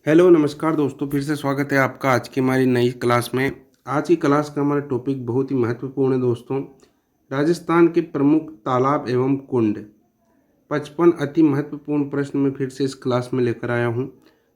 Hello नमस्कार दोस्तों, फिर से स्वागत है आपका आज की हमारी नई क्लास में। आज की क्लास का हमारा टॉपिक बहुत ही महत्वपूर्ण है दोस्तों। राजस्थान के प्रमुख तालाब एवं कुंड। 55 अति महत्वपूर्ण प्रश्न मैं फिर से इस क्लास में लेकर आया हूँ,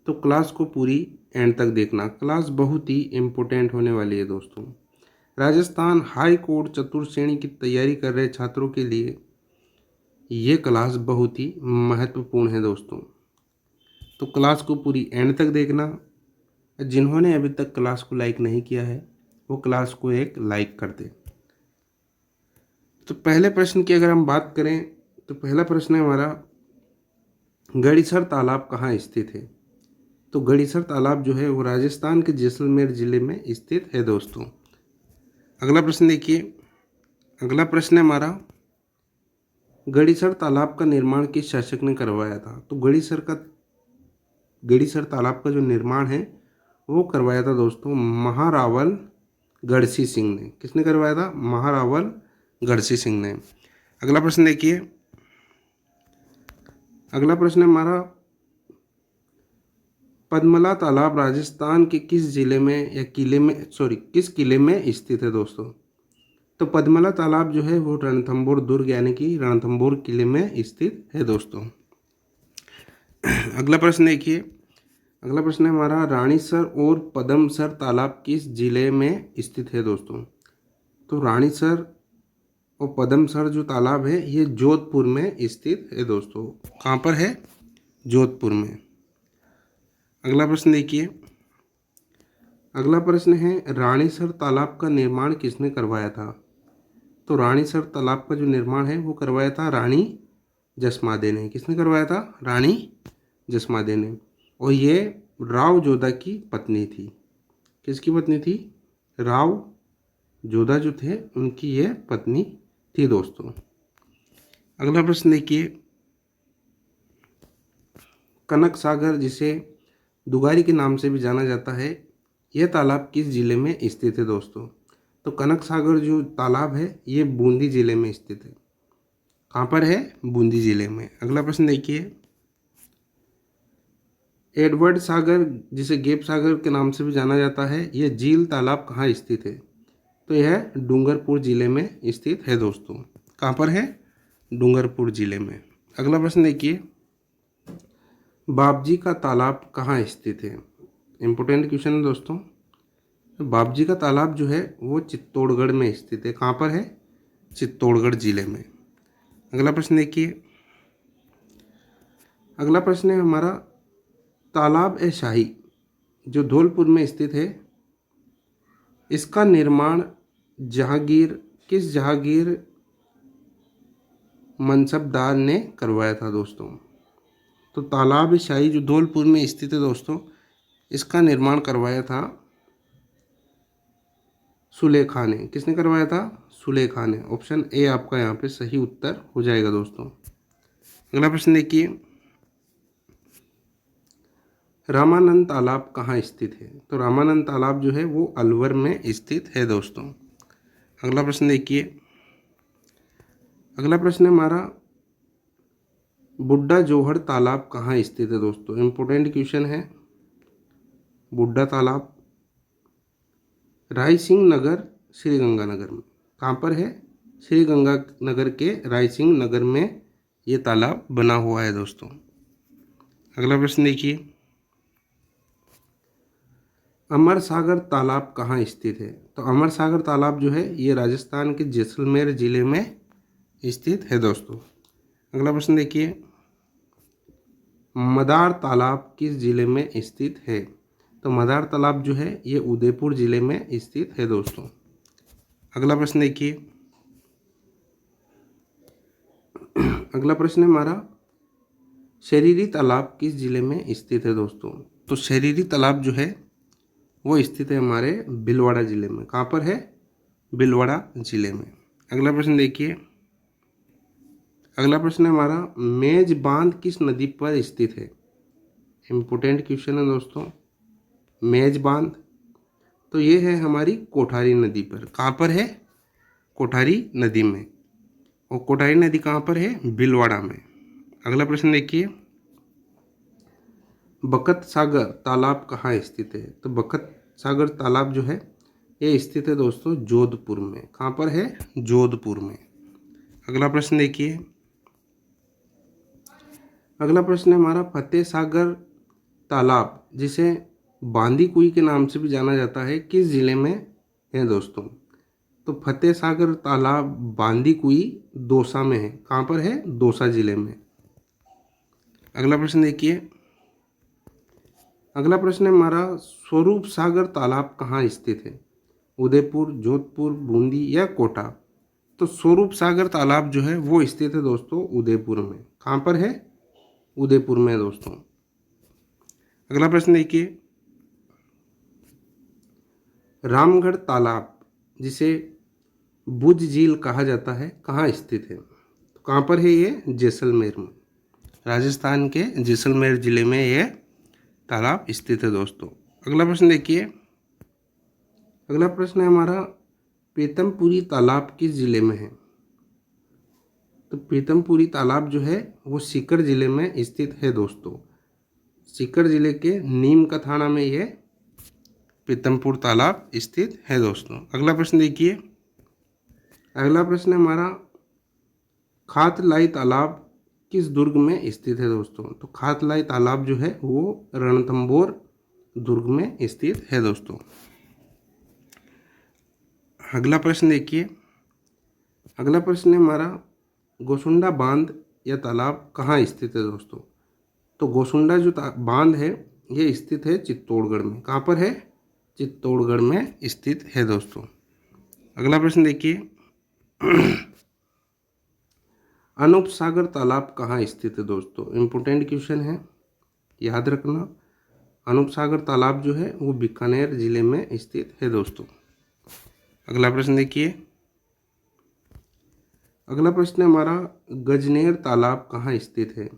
तो क्लास को पूरी एंड तक देखना। क्लास बहुत ही इम्पोर्टेंट होने वाली है दोस्तों। राजस्थान हाई कोर्ट चतुर्थ श्रेणी की तैयारी कर रहे छात्रों के लिए ये क्लास बहुत ही महत्वपूर्ण है दोस्तों। तो क्लास को पूरी एंड तक देखना। जिन्होंने अभी तक क्लास को लाइक नहीं किया है वो क्लास को एक लाइक कर दे। तो पहले प्रश्न की अगर हम बात करें तो पहला प्रश्न है हमारा, गड़ीसर तालाब कहाँ स्थित है। तो गड़ीसर तालाब जो है वो राजस्थान के जैसलमेर जिले में स्थित है दोस्तों। अगला प्रश्न देखिए। अगला प्रश्न है हमारा, गड़ीसर तालाब का निर्माण किस शासक ने करवाया था। तो गड़ीसर तालाब का जो निर्माण है वो करवाया था दोस्तों महारावल गढ़सी सिंह ने। किसने करवाया था? महारावल गढ़सी सिंह ने। अगला प्रश्न देखिए। अगला प्रश्न है हमारा, पद्मला तालाब राजस्थान के किस जिले में या किस किले में स्थित है दोस्तों। तो पद्मला तालाब जो है वो रणथंभौर दुर्ग यानी कि रणथंभौर किले में स्थित है दोस्तों। अगला प्रश्न देखिए। अगला प्रश्न है हमारा, रानीसर और पदमसर तालाब किस जिले में स्थित है दोस्तों। तो रानीसर और पदमसर जो तालाब है ये जोधपुर में स्थित है दोस्तों। कहाँ पर है? जोधपुर में। अगला प्रश्न देखिए। अगला प्रश्न है, रानीसर तालाब का निर्माण किसने करवाया था। तो रानीसर तालाब का जो निर्माण है वो करवाया था रानी जसमादे ने। किसने करवाया था? रानी जसमादे ने। और ये राव जोधा की पत्नी थी। किसकी पत्नी थी? राव जोधा जो थे उनकी ये पत्नी थी दोस्तों। अगला प्रश्न देखिए। कनक सागर, जिसे दुगारी के नाम से भी जाना जाता है, यह तालाब किस जिले में स्थित है दोस्तों। तो कनक सागर जो तालाब है ये बूंदी जिले में स्थित है। कहाँ पर है? बूंदी जिले में। अगला प्रश्न देखिए। एडवर्ड सागर, जिसे गेप सागर के नाम से भी जाना जाता है, यह झील तालाब कहाँ स्थित है। तो यह डूंगरपुर जिले में स्थित है दोस्तों। कहाँ पर है? डूंगरपुर जिले में। अगला प्रश्न देखिए। बापजी का तालाब कहाँ स्थित है। इम्पोर्टेंट क्वेश्चन है दोस्तों। बापजी का तालाब जो है वो चित्तौड़गढ़ में स्थित है। कहाँ पर है? चित्तौड़गढ़ जिले में। अगला प्रश्न देखिए। अगला प्रश्न है हमारा, तालाब ए शाही जो धौलपुर में स्थित है, इसका निर्माण किस जहांगीर मनसबदार ने करवाया था दोस्तों। तो तालाब ए शाही जो धौलपुर में स्थित है दोस्तों, इसका निर्माण करवाया था सुलेखा ने। किसने करवाया था? सुलेखा ने। ऑप्शन ए आपका यहाँ पे सही उत्तर हो जाएगा दोस्तों। अगला प्रश्न देखिए। रामानंद तालाब कहाँ स्थित है। तो रामानंद तालाब जो है वो अलवर में स्थित है दोस्तों। अगला प्रश्न देखिए। अगला प्रश्न है हमारा, बुड्ढा जोहड़ तालाब कहाँ स्थित है दोस्तों। इम्पोर्टेंट क्वेश्चन है। बुड्ढा तालाब रायसिंह नगर श्रीगंगानगर में। कहाँ पर है? श्रीगंगानगर के रायसिंह नगर में ये तालाब बना हुआ है दोस्तों। अगला प्रश्न देखिए। अमर सागर तालाब कहाँ स्थित है। तो अमर सागर तालाब जो है ये राजस्थान के जैसलमेर जिले में स्थित है दोस्तों। अगला प्रश्न देखिए। मदार तालाब किस जिले में स्थित है। तो मदार तालाब जो है ये उदयपुर जिले में स्थित है दोस्तों। अगला प्रश्न देखिए। अगला प्रश्न है हमारा, शरीरी तालाब किस जिले में स्थित है दोस्तों। तो शरीरी तालाब जो है वो स्थित है हमारे भीलवाड़ा जिले में। कहाँ पर है? भीलवाड़ा जिले में। अगला प्रश्न देखिए। अगला प्रश्न है हमारा, मेज बांध किस नदी पर स्थित है। इम्पोर्टेंट क्वेश्चन है दोस्तों। मेज बांध तो ये है हमारी कोठारी नदी पर। कहाँ पर है? कोठारी नदी में। और कोठारी नदी कहाँ पर है? भीलवाड़ा में। अगला प्रश्न देखिए। बकत सागर तालाब कहाँ स्थित है? तो बकत सागर तालाब जो है ये स्थित है दोस्तों जोधपुर में। कहाँ पर है? जोधपुर में। अगला प्रश्न देखिए। अगला प्रश्न है हमारा, फतेह सागर तालाब जिसे बांदी कुई के नाम से भी जाना जाता है किस जिले में है दोस्तों? तो फतेह सागर तालाब बांदी कुई दौसा में है। कहाँ पर है? दौसा जिले में। अगला प्रश्न देखिए। अगला प्रश्न है हमारा, स्वरूप सागर तालाब कहाँ स्थित है? उदयपुर, जोधपुर, बूंदी या कोटा? तो स्वरूप सागर तालाब जो है वो स्थित है दोस्तों उदयपुर में। कहाँ पर है? उदयपुर में दोस्तों। अगला प्रश्न देखिए। रामगढ़ तालाब जिसे भुज झील कहा जाता है कहाँ स्थित है? तो कहाँ पर है ये? जैसलमेर में। राजस्थान के जैसलमेर जिले में ये तालाब स्थित है दोस्तों। अगला प्रश्न देखिए। अगला प्रश्न है हमारा, पीतमपुरी तालाब किस जिले में है? तो पीतमपुरी तालाब जो है वो सीकर जिले में स्थित है दोस्तों। सीकर जिले के नीम का थाना में यह पीतमपुर तालाब स्थित है दोस्तों। अगला प्रश्न देखिए। अगला प्रश्न है हमारा, खातलाई तालाब किस दुर्ग में स्थित है दोस्तों? तो खातलाई तालाब जो है वो रणथंभौर दुर्ग में स्थित है दोस्तों। अगला प्रश्न देखिए। अगला प्रश्न है हमारा, गोसुंडा बांध या तालाब कहाँ स्थित है दोस्तों? तो गोसुंडा जो बांध है ये स्थित है चित्तौड़गढ़ में। कहाँ पर है? चित्तौड़गढ़ में स्थित है दोस्तों। अगला प्रश्न देखिए। अनूप सागर तालाब कहाँ स्थित है दोस्तों? इम्पोर्टेंट क्वेश्चन है, याद रखना। अनूप सागर तालाब जो है वो बीकानेर जिले में स्थित है दोस्तों। अगला प्रश्न देखिए। अगला प्रश्न है हमारा, गजनेर तालाब कहाँ स्थित है?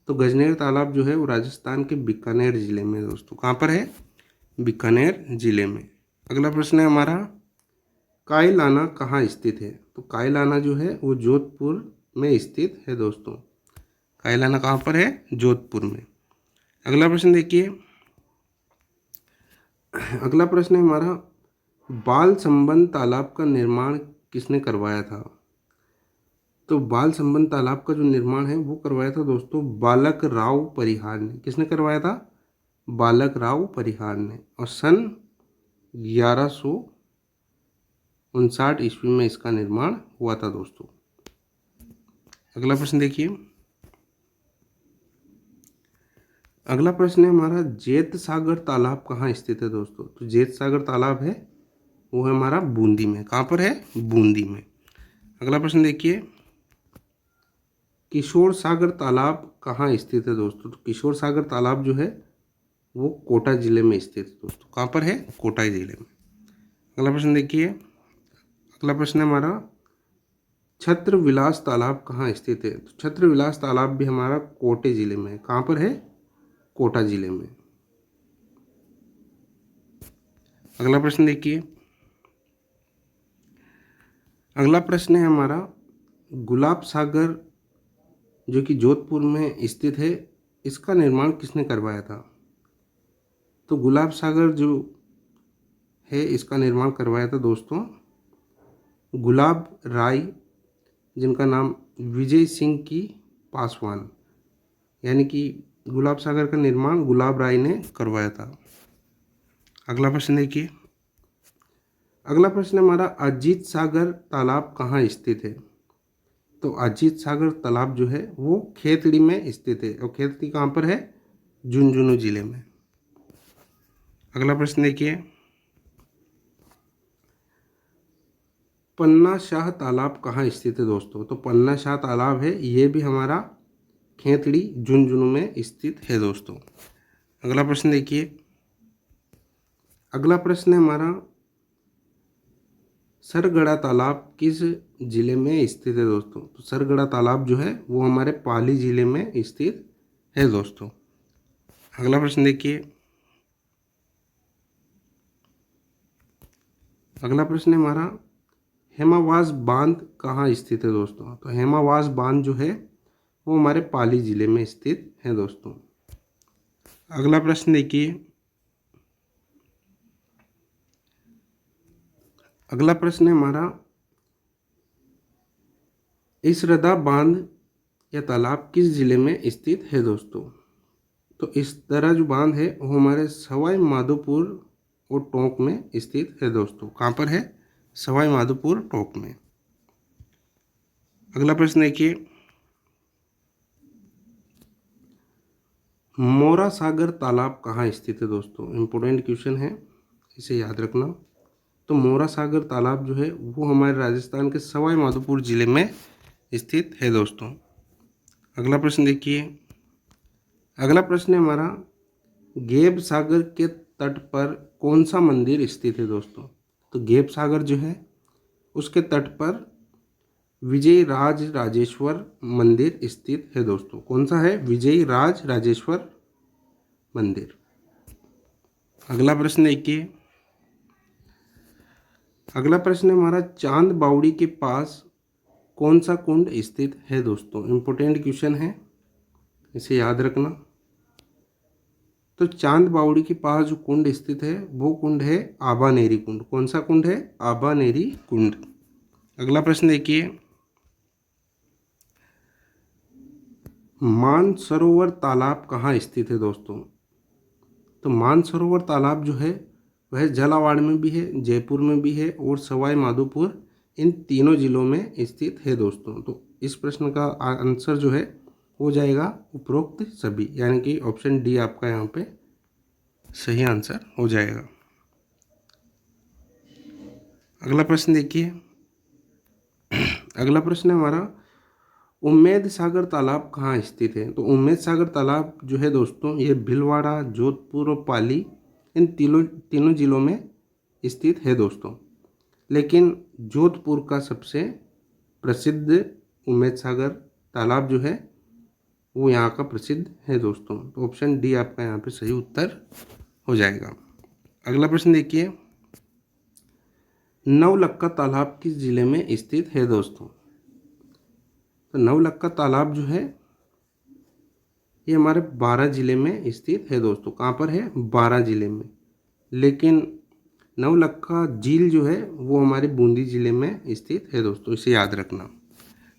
तो गजनेर तालाब जो है वो राजस्थान के बीकानेर जिले में दोस्तों। कहाँ पर है? बीकानेर जिले में। अगला प्रश्न है हमारा, कायलाना कहाँ स्थित है? तो कायलाना जो है वो जोधपुर में स्थित है दोस्तों। कायलाना कहाँ पर है? जोधपुर में। अगला प्रश्न देखिए। अगला प्रश्न है हमारा, बाल संबंध तालाब का निर्माण किसने करवाया था? तो बाल संबंध तालाब का जो निर्माण है वो करवाया था दोस्तों बालक राव परिहार ने। किसने करवाया था? बालक राव परिहार ने। और सन 1159 ईस्वी में इसका निर्माण हुआ था दोस्तों। अगला प्रश्न देखिए। अगला प्रश्न है हमारा, जेत सागर तालाब कहाँ स्थित है दोस्तों? तो जेत सागर तालाब है वो है हमारा बूंदी में। कहाँ पर है? बूंदी में। अगला प्रश्न देखिए। किशोर सागर तालाब कहाँ स्थित है दोस्तों? तो किशोर सागर तालाब जो है वो कोटा जिले में स्थित है दोस्तों। कहाँ पर है? कोटा जिले में। अगला प्रश्न देखिए। अगला प्रश्न है हमारा, छत्र विलास तालाब कहाँ स्थित है? तो छत्र विलास तालाब भी हमारा कोटे जिले में है। कहाँ पर है? कोटा जिले में। अगला प्रश्न देखिए। अगला प्रश्न है हमारा, गुलाब सागर जो कि जोधपुर में स्थित है इसका निर्माण किसने करवाया था? तो गुलाब सागर जो है इसका निर्माण करवाया था दोस्तों गुलाब राय, जिनका नाम विजय सिंह की पासवान, यानी कि गुलाब सागर का निर्माण गुलाब राय ने करवाया था। अगला प्रश्न देखिए। अगला प्रश्न हमारा, अजीत सागर तालाब कहाँ स्थित है? तो अजीत सागर तालाब जो है वो खेतड़ी में स्थित है। और खेतड़ी कहाँ पर है? झुंझुनू जिले में। अगला प्रश्न देखिए। पन्ना शाह तालाब कहाँ स्थित है दोस्तों? तो पन्ना शाह तालाब है ये भी हमारा खेतड़ी झुंझुनू में स्थित है दोस्तों। अगला प्रश्न देखिए। अगला प्रश्न है हमारा, सरगढ़ा तालाब किस जिले में स्थित है दोस्तों? तो सरगढ़ा तालाब जो है वो हमारे पाली जिले में स्थित है दोस्तों। अगला प्रश्न देखिए। अगला प्रश्न है हमारा, हेमावास बांध कहाँ स्थित है दोस्तों? तो हेमावास बांध जो है वो हमारे पाली जिले में स्थित है दोस्तों। अगला प्रश्न देखिए, अगला प्रश्न है हमारा, इस रदा बांध या तालाब किस जिले में स्थित है दोस्तों? तो इस तरह जो बांध है वो हमारे सवाई माधोपुर और टोंक में स्थित है दोस्तों। कहाँ पर है? सवाई माधोपुर टोंक में। अगला प्रश्न देखिए, मोरा सागर तालाब कहाँ स्थित है दोस्तों? इम्पोर्टेंट क्वेश्चन है, इसे याद रखना। तो मोरा सागर तालाब जो है वो हमारे राजस्थान के सवाई माधोपुर जिले में स्थित है दोस्तों। अगला प्रश्न देखिए, अगला प्रश्न है हमारा, गेब सागर के तट पर कौन सा मंदिर स्थित है दोस्तों? तो गेब सागर जो है उसके तट पर विजय राज राजेश्वर मंदिर स्थित है दोस्तों। कौन सा है? विजय राज राजेश्वर मंदिर। अगला प्रश्न देखिए, अगला प्रश्न है हमारा, चांद बावड़ी के पास कौन सा कुंड स्थित है दोस्तों? इंपॉर्टेंट क्वेश्चन है, इसे याद रखना। तो चांद बावड़ी के पास जो कुंड स्थित है वो कुंड है आबानेरी कुंड। कौन सा कुंड है? आबानेरी कुंड। अगला प्रश्न देखिए, मानसरोवर तालाब कहाँ स्थित है दोस्तों? तो मानसरोवर तालाब जो है वह झालावाड़ में भी है, जयपुर में भी है और सवाई माधोपुर, इन तीनों जिलों में स्थित है दोस्तों। तो इस प्रश्न का आंसर जो है हो जाएगा उपरोक्त सभी, यानी कि ऑप्शन डी आपका यहाँ पे सही आंसर हो जाएगा। अगला प्रश्न देखिए, अगला प्रश्न है हमारा, उम्मेद सागर तालाब कहाँ स्थित है? तो उम्मेद सागर तालाब जो है दोस्तों ये भीलवाड़ा, जोधपुर और पाली, इन तीनों तीनों जिलों में स्थित है दोस्तों। लेकिन जोधपुर का सबसे प्रसिद्ध उम्मेद सागर तालाब जो है वो यहाँ का प्रसिद्ध है दोस्तों। तो ऑप्शन डी आपका यहाँ पे सही उत्तर हो जाएगा। अगला प्रश्न देखिए, नवलखा तालाब किस जिले में स्थित है दोस्तों? तो नवलखा तालाब जो है ये हमारे 12 जिले में स्थित है दोस्तों। कहाँ पर है? 12 जिले में। लेकिन नवलखा झील जो है वो हमारे बूंदी जिले में स्थित है दोस्तों, इसे याद रखना।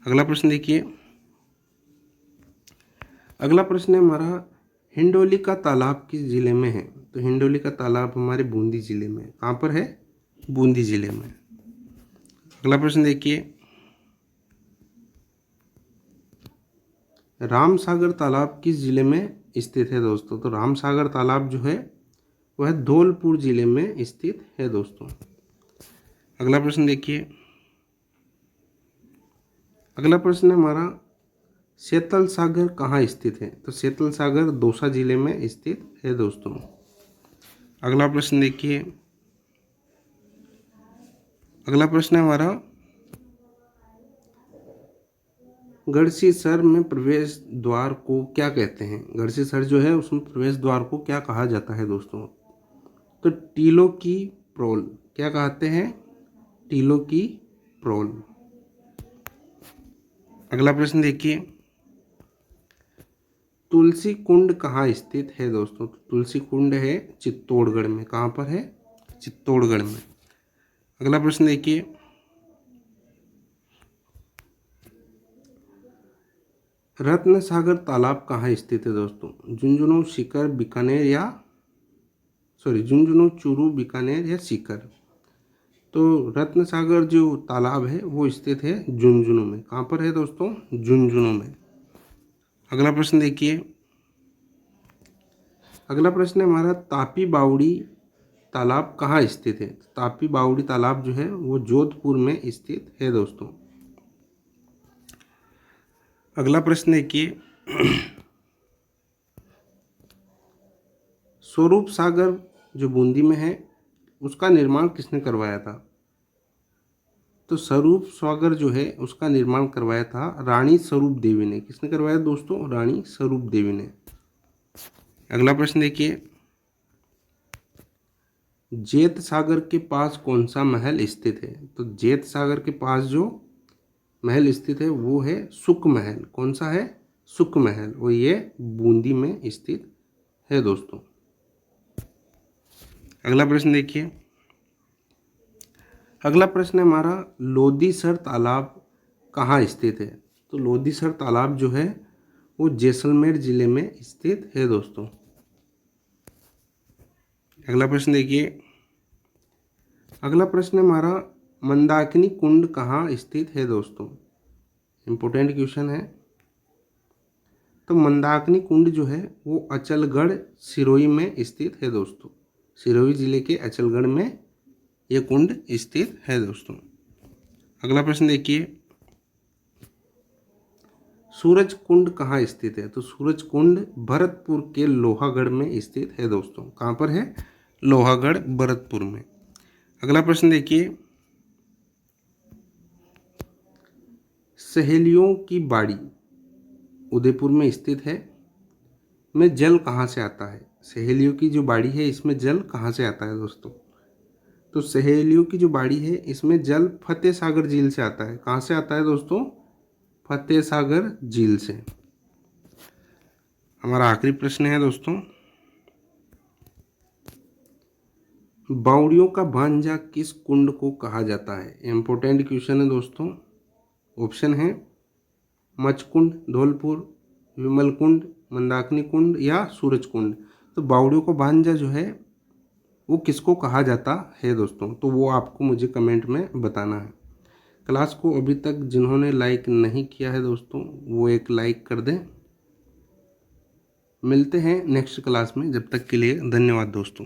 अगला प्रश्न देखिए, अगला प्रश्न है हमारा, हिंडोली का तालाब किस जिले में है? तो हिंडोली का तालाब हमारे बूंदी जिले में। कहाँ पर है? बूंदी जिले में। अगला प्रश्न देखिए, रामसागर तालाब किस जिले में स्थित है दोस्तों? तो रामसागर तालाब जो है वह धौलपुर जिले में स्थित है दोस्तों। अगला प्रश्न देखिए, अगला प्रश्न है हमारा, सेतल सागर कहाँ स्थित है? तो सेतल सागर दौसा जिले में स्थित है दोस्तों। अगला प्रश्न देखिए, अगला प्रश्न है हमारा, गढ़सीसर में प्रवेश द्वार को क्या कहते हैं? गढ़सीसर जो है उसमें प्रवेश द्वार को क्या कहा जाता है दोस्तों? तो टीलों की प्रोल। क्या कहते हैं? टीलों की प्रोल। अगला प्रश्न देखिए, तुलसी कुंड कहाँ स्थित है दोस्तों? तो तुलसी कुंड है चित्तौड़गढ़ में। कहाँ पर है? चित्तौड़गढ़ में। अगला प्रश्न देखिए, रत्न सागर तालाब कहाँ स्थित है दोस्तों? झुंझुनू, सीकर, बीकानेर या झुंझुनू, चूरू, बीकानेर या सीकर। तो रत्न सागर जो तालाब है वो स्थित है झुंझुनू में। कहाँ पर है दोस्तों? झुंझुनू में। अगला प्रश्न देखिए, अगला प्रश्न है हमारा, तापी बावड़ी तालाब कहाँ स्थित है? तापी बावड़ी तालाब जो है वो जोधपुर में स्थित है दोस्तों। अगला प्रश्न देखिए, स्वरूप सागर जो बूंदी में है उसका निर्माण किसने करवाया था? तो स्वरूप सागर जो है उसका निर्माण करवाया था रानी स्वरूप देवी ने। किसने करवाया दोस्तों? रानी स्वरूप देवी ने। अगला प्रश्न देखिए, जेत सागर के पास कौन सा महल स्थित है? तो जेत सागर के पास जो महल स्थित है वो है सुख महल। कौन सा है? सुख महल, और ये बूंदी में स्थित है दोस्तों। अगला प्रश्न देखिए। अगला प्रश्न है हमारा, लोधीसर तालाब कहाँ स्थित है? तो लोधीसर तालाब जो है वो जैसलमेर जिले में स्थित है दोस्तों। अगला प्रश्न देखिए। अगला प्रश्न है हमारा, मंदाकिनी कुंड कहाँ स्थित है दोस्तों? इम्पोर्टेंट क्वेश्चन है। तो मंदाकिनी कुंड जो है वो अचलगढ़ सिरोही में स्थित है दोस्तों। सिरोही जिले के अचलगढ़ में यह कुंड स्थित है दोस्तों। अगला प्रश्न देखिए। सूरज कुंड कहाँ स्थित है? तो सूरज कुंड भरतपुर के लोहागढ़ में स्थित है दोस्तों। कहाँ पर है? लोहागढ़, भरतपुर में। अगला प्रश्न देखिए। सहेलियों की बाड़ी उदयपुर में स्थित है, में जल कहाँ से आता है? सहेलियों की जो बाड़ी है इसमें जल कहाँ से आता है दोस्तों? तो सहेलियों की जो बाड़ी है इसमें जल फतेह सागर झील से आता है। कहाँ से आता है दोस्तों? फतेह सागर झील से। हमारा आखिरी प्रश्न है दोस्तों, बावड़ियों का भांजा किस कुंड को कहा जाता है? इंपॉर्टेंट क्वेश्चन है दोस्तों। ऑप्शन है मचकुंड, धौलपुर, विमल कुंड, मंदाकिनी कुंड या सूरज कुंड। तो बावड़ियों का भांजा जो है वो किसको कहा जाता है दोस्तों? तो वो आपको मुझे कमेंट में बताना है। क्लास को अभी तक जिन्होंने लाइक नहीं किया है दोस्तों वो एक लाइक कर दें। मिलते हैं नेक्स्ट क्लास में, जब तक के लिए धन्यवाद दोस्तों।